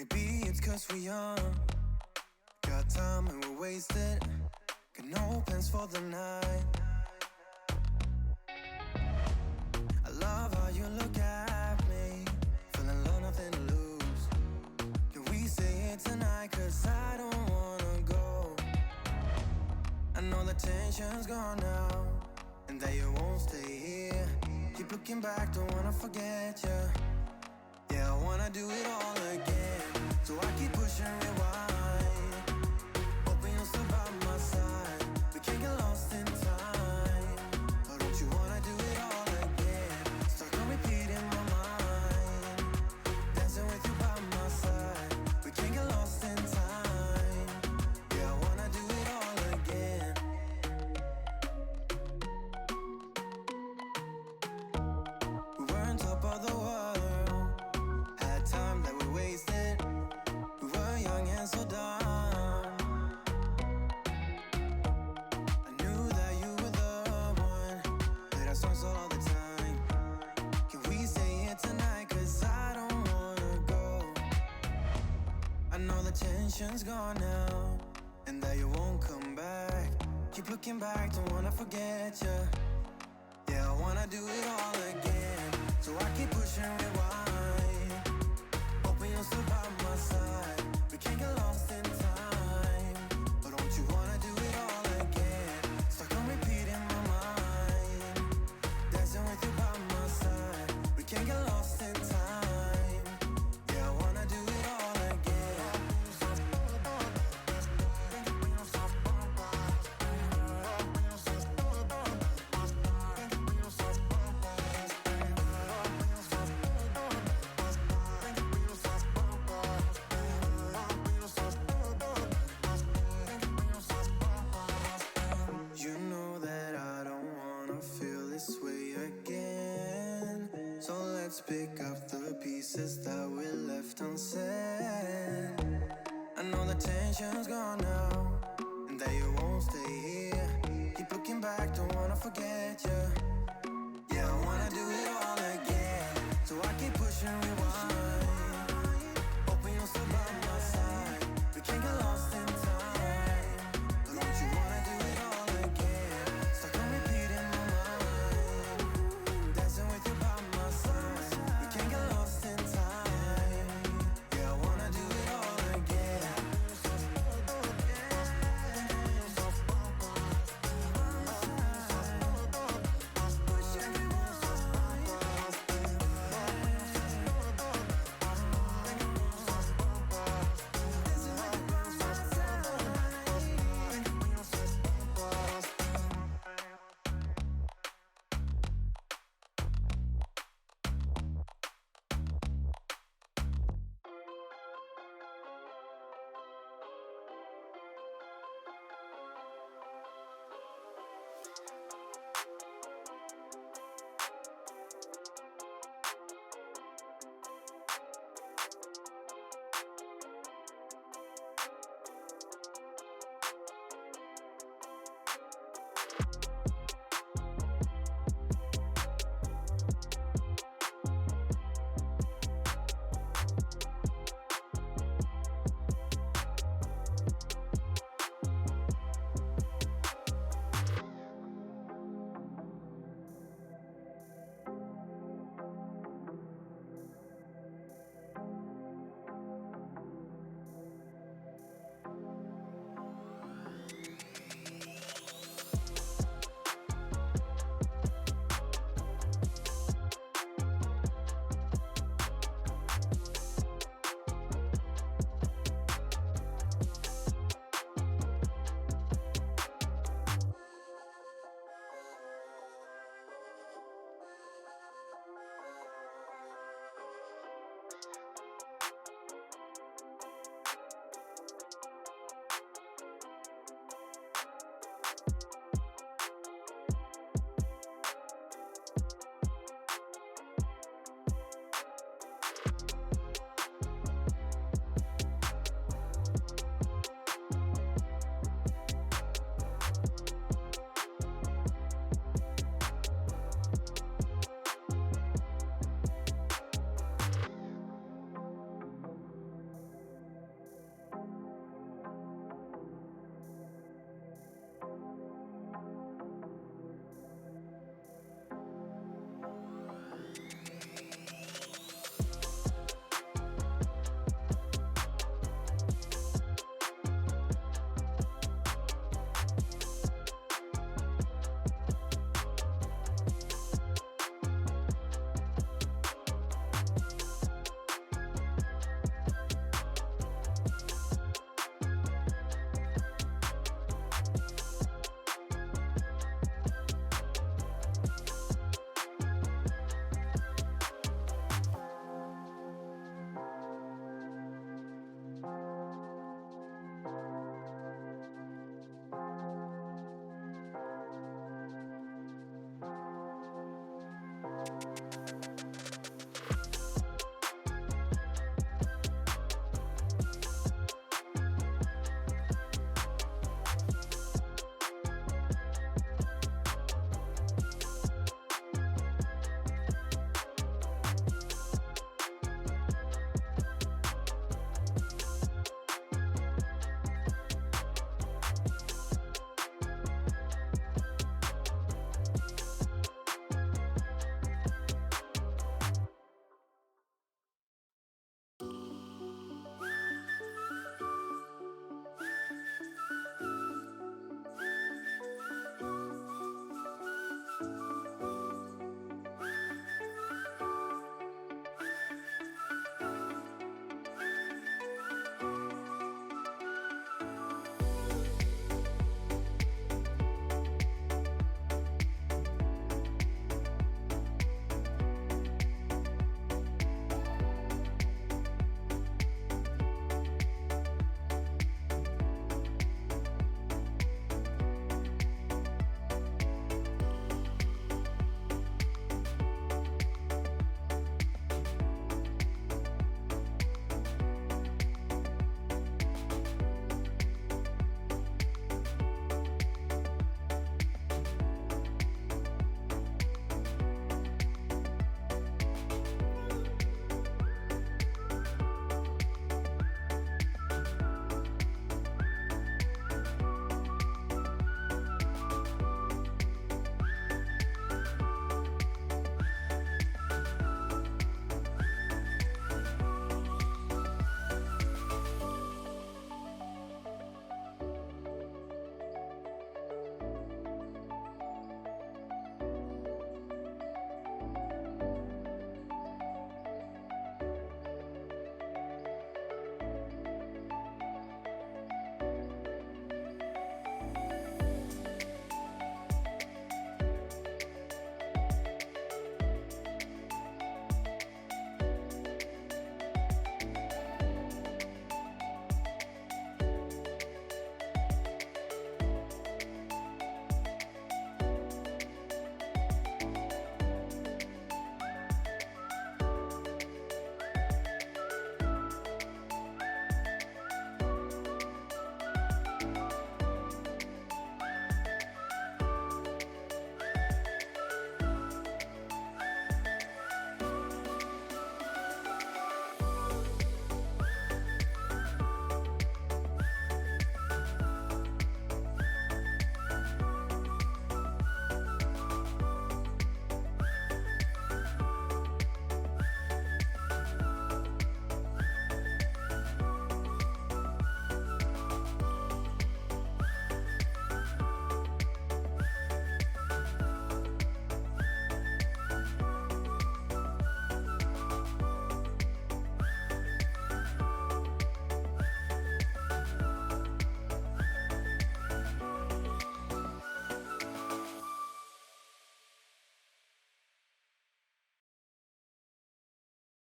Maybe it's 'cause we're young, got time and we're wasted, got no plans for the night. I love how you look at me, feeling low, nothing to lose. Can we say it tonight? 'Cause I don't wanna go. I know the tension's gone now, and that you won't stay here. Keep looking back, don't wanna forget you. Yeah, I wanna do it all again, so I keep pushing rewind, hoping you'll still by my side. We can't get lost in time. Or don't you wanna do it all again? Stuck on repeat in my mind, dancing with you by my side. We can't get lost in time. Yeah, I wanna do it all again. We were on top of the world, had time that we wasted. We were young and so dumb. I knew that you were the one, played our songs all the time. Can we say it tonight? 'Cause I don't wanna go. I know the tension's gone now, and that you won't come back. Keep looking back, don't wanna forget you. Yeah, I wanna do it all again, so I keep pushing rewind, hoping you'll still by my side. We can't get lost in time. But don't you wanna do it all again? Stuck on repeat in my mind, dancing with you by my side. We can't get lost in time. Yeah, I wanna do it all again. You know that I don't wanna feel this way again, so let's pick up the pieces that we left unsaid. I know the tension's gone now,